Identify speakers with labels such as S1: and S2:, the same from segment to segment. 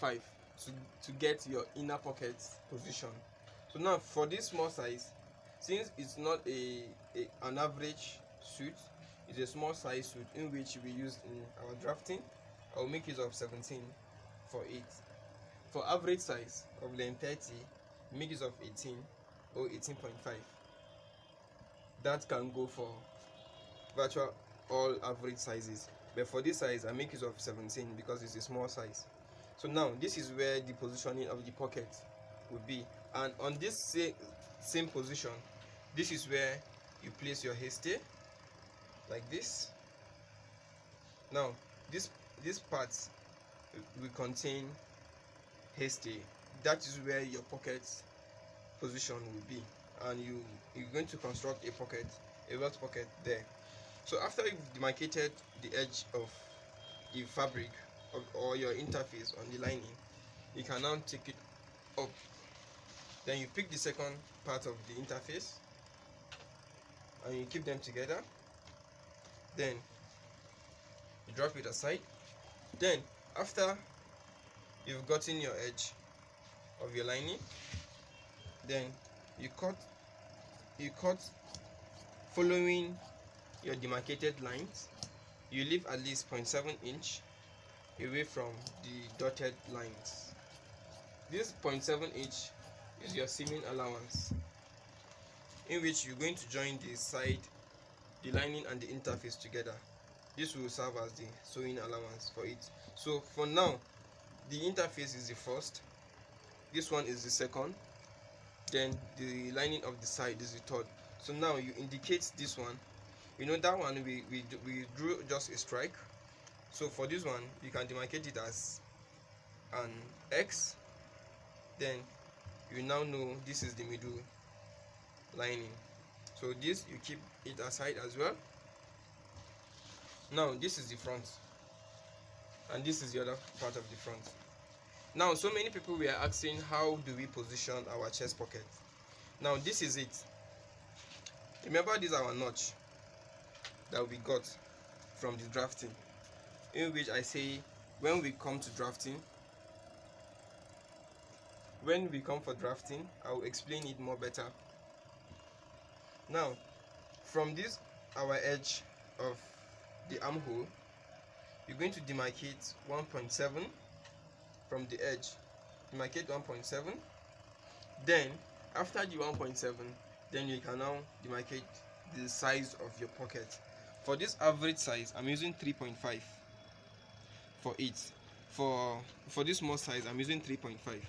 S1: 5 to get your inner pocket position. So now for this small size, since it's not an average suit, it's a small size suit in which we use in our drafting, I will make use of 17 for it. For average size of length 30, make use of 18 or 18.5. That can go for virtual all average sizes, but for this size I make use of 17 because it's a small size. So now this is where the positioning of the pocket will be, and on this same position, this is where you place your hairstay like this. Now this part will contain hairstay. That is where your pocket position will be, and you're going to construct a welt pocket there. So after you've demarcated the edge of the fabric or your interface on the lining, you can now take it up. Then you pick the second part of the interface and you keep them together. Then you drop it aside. Then after you've gotten your edge of your lining, then you cut following your demarcated lines. You leave at least 0.7 inch away from the dotted lines. This 0.7 inch is your seaming allowance, in which you're going to join the side, the lining and the interface together. This will serve as the sewing allowance for it. So for now, the interface is the first, this one is the second, then the lining of the side is the third. So now you indicate this one. You know that one we drew just a strike. So for this one, you can demarcate it as an X. Then you now know this is the middle lining. So this you keep it aside as well. Now this is the front, and this is the other part of the front. Now so many people were asking, how do we position our chest pocket? Now this is it. Remember, this is our notch that we got from the drafting, in which I say when we come for drafting, I will explain it more better. Now from this our edge of the armhole, you're going to demarcate 1.7 from the edge. Demarcate 1.7. Then after the 1.7, then you can now demarcate the size of your pocket. For this average size, I'm using 3.5 for it. For this small size, I'm using 3.5.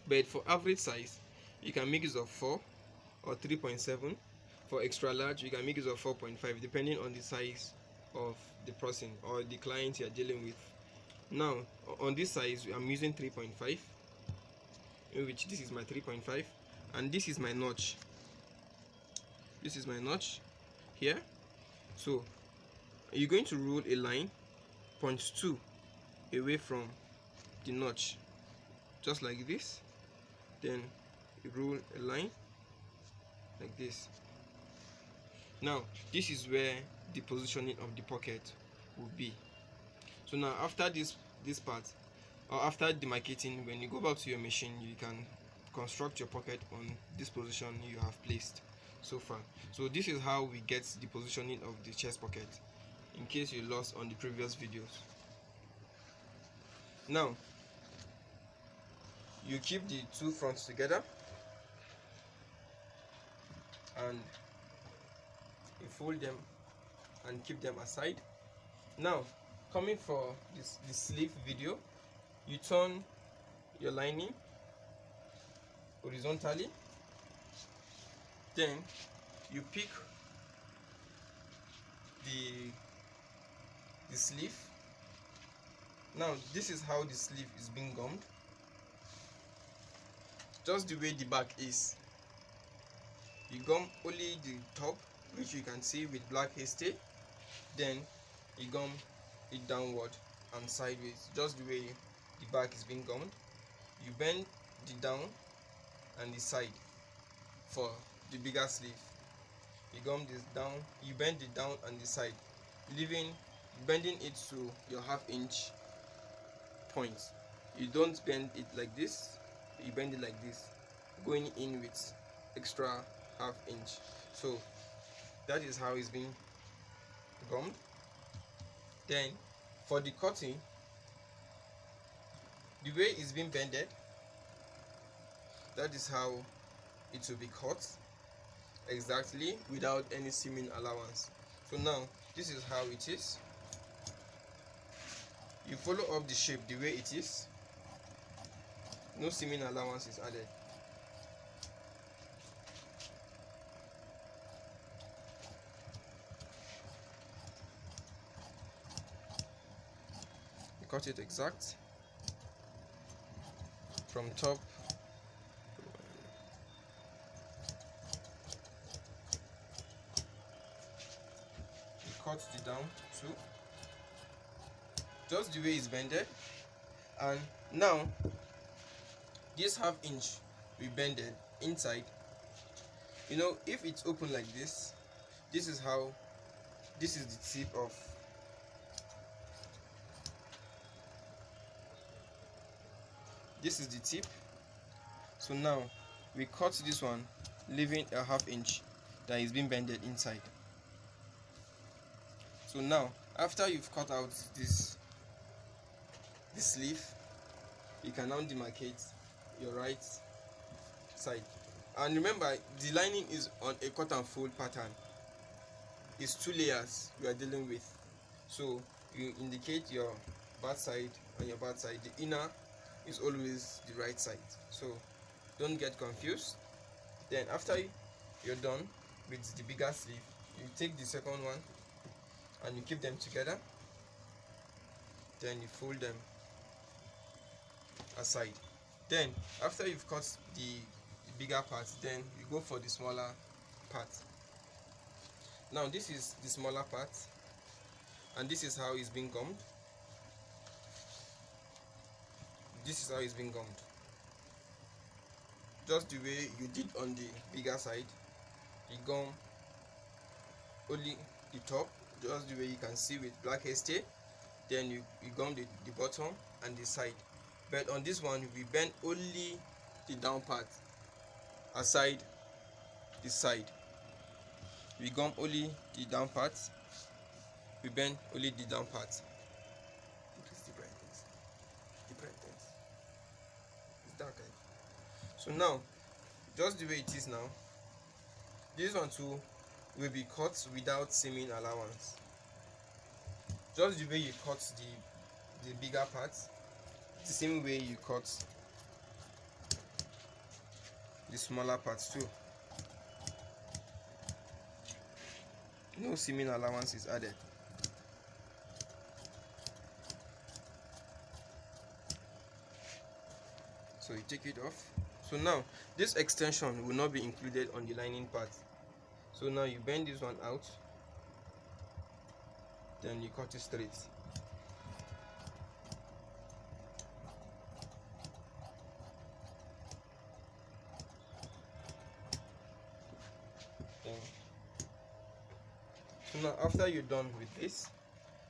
S1: But for average size, you can make use of 4 or 3.7. For extra large, you can make use of 4.5, depending on the size of the person or the client you're dealing with. Now on this size, I'm using 3.5, in which this is my 3.5, and this is my notch. This is my notch here. So you're going to rule a line 0.2 away from the notch, just like this. Then you rule a line like this. Now this is where the positioning of the pocket will be. So now after this part, or after demarcating, when you go back to your machine, you can construct your pocket on this position you have placed so far. So this is how we get the positioning of the chest pocket, in case you lost on the previous videos. Now you keep the two fronts together and you fold them and keep them aside. Now coming for the sleeve video, you turn your lining horizontally, then you pick the sleeve. Now this is how the sleeve is being gummed, just the way the back is. You gum only the top, which you can see with black hairstay, then you gum it downward and sideways, just the way the back is being gummed. You bend the down and the side for the bigger sleeve. You gum this down, you bend it down and the side, bending it to your 1/2 inch point. You don't bend it like this, you bend it like this, going in with extra half inch. So that is how it's being gummed. Then for the cutting, the way it's being bended, that is how it will be cut exactly without any seaming allowance. So now this is how it is. You follow up the shape the way it is, no seaming allowance is added. You cut it exact from top. You cut it down too, just the way it's bended. And now this half inch we bended inside, you know, if it's open like this, this is how, this is the tip of, this is the tip. So now we cut this one, leaving a half inch that is being bended inside. So now after you've cut out this sleeve, you can now demarcate your right side. And remember, the lining is on a cut and fold pattern. It's 2 layers we are dealing with. So you indicate your bad side on your bad side. The inner is always the right side, so don't get confused. Then after you're done with the bigger sleeve, you take the second one and you keep them together. Then you fold them aside. Then after you've cut the bigger part, then you go for the smaller part. Now this is the smaller part, and this is how it's being gummed. This is how it's being gummed, just the way you did on the bigger side. You gum only the top, just the way you can see with black hairstay. Then you gum the bottom and the side. But on this one, we bend only the down part, aside the side. We gum only the down part, we bend only the down part. Increase the brightness. The brightness. It's dark. So now, just the way it is now, this one too will be cut without seaming allowance. Just the way you cut the bigger part, the same way you cut the smaller parts too. No seaming allowance is added. So you take it off. So now this extension will not be included on the lining part. So now you bend this one out, then you cut it straight. So now after you're done with this,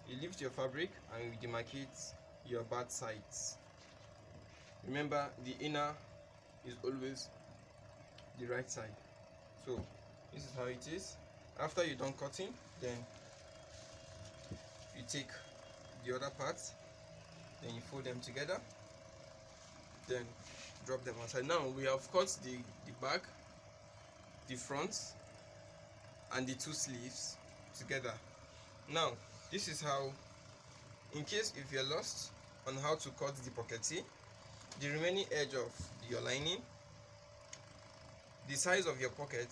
S1: you lift your fabric and you demarcate your bad sides. Remember, the inner is always the right side. So this is how it is. After you're done cutting, then you take the other parts, then you fold them together, then drop them outside. Now we have cut the back, the front, and the 2 sleeves together. Now this is how, in case if you're lost on how to cut the pocketee, the remaining edge of your lining, the size of your pocket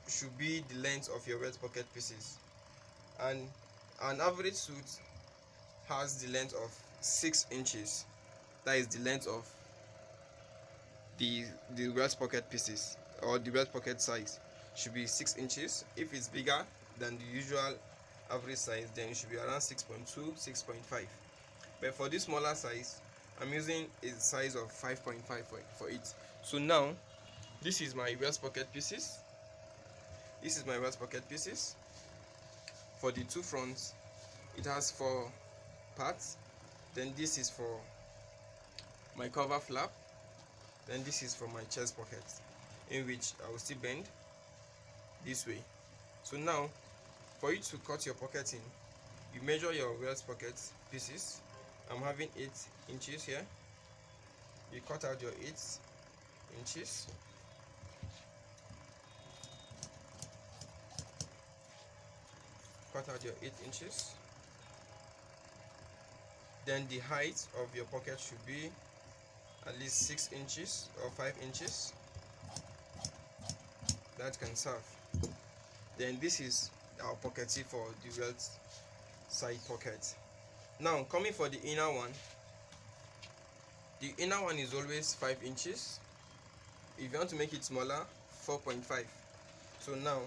S1: should be the length of your wet pocket pieces, and an average suit has the length of 6 inches. That is the length of the wet pocket pieces, or the wet pocket size should be 6 inches. If it's bigger than the usual average size, then it should be around 6.2, 6.5. But for this smaller size, I'm using a size of 5.5 for it. So now this is my waist pocket pieces. This is my waist pocket pieces. For the 2 fronts, it has 4 parts. Then this is for my cover flap. Then this is for my chest pocket, in which I will still bend this way. So now, for you to cut your pocket in, you measure your waist pocket pieces. I'm having 8 inches here. You cut out your 8 inches. Cut out your 8 inches. Then the height of your pocket should be at least 6 inches or 5 inches. That can serve. Then this is our pocketee for the belt side pocket. Now coming for the inner one. The inner one is always 5 inches. If you want to make it smaller, 4.5. So now,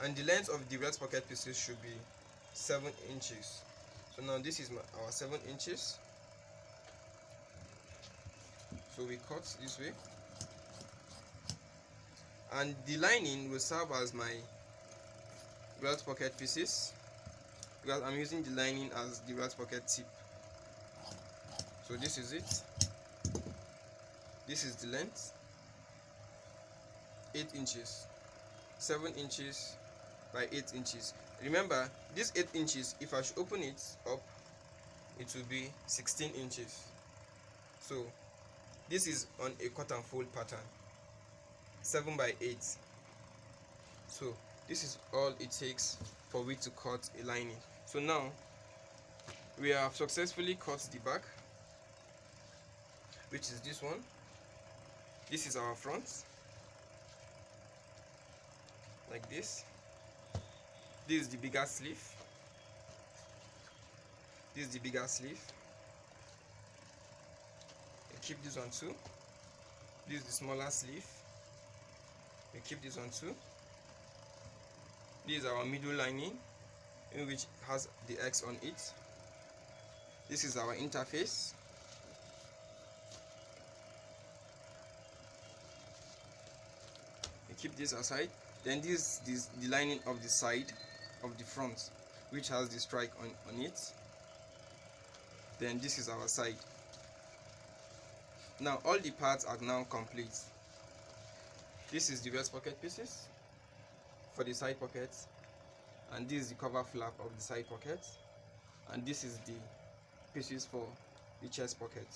S1: and the length of the belt pocket pieces should be 7 inches. So now this is our 7 inches. So we cut this way, and the lining will serve as my belt pocket pieces, because I'm using the lining as the belt pocket tip. So this is it. This is the length, 8 inches, 7 inches by 8 inches. Remember, this 8 inches, if I should open it up, it will be 16 inches. So this is on a cut and fold pattern, 7 by 8. So this is all it takes for we to cut a lining. So now we have successfully cut the back, which is this one. This is our front, like this. This is the bigger sleeve. This is the bigger sleeve. We keep this one too. This is the smaller sleeve. We keep this one too. This is our middle lining, in which has the X on it. This is our interface. We keep this aside. Then this is the lining of the side of the front, which has the strike on it. Then this is our side. Now all the parts are now complete. This is the waist pocket pieces for the side pockets, and this is the cover flap of the side pocket, and this is the pieces for the chest pocket,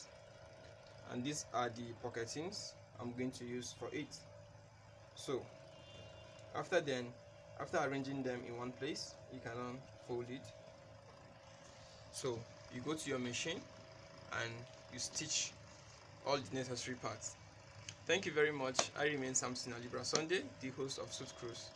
S1: and these are the pocketings I'm going to use for it. So after arranging them in one place, you can unfold it. So you go to your machine and you stitch all the necessary parts. Thank you very much. I remain Samson Alibra Sunday, the host of Suit Cruise.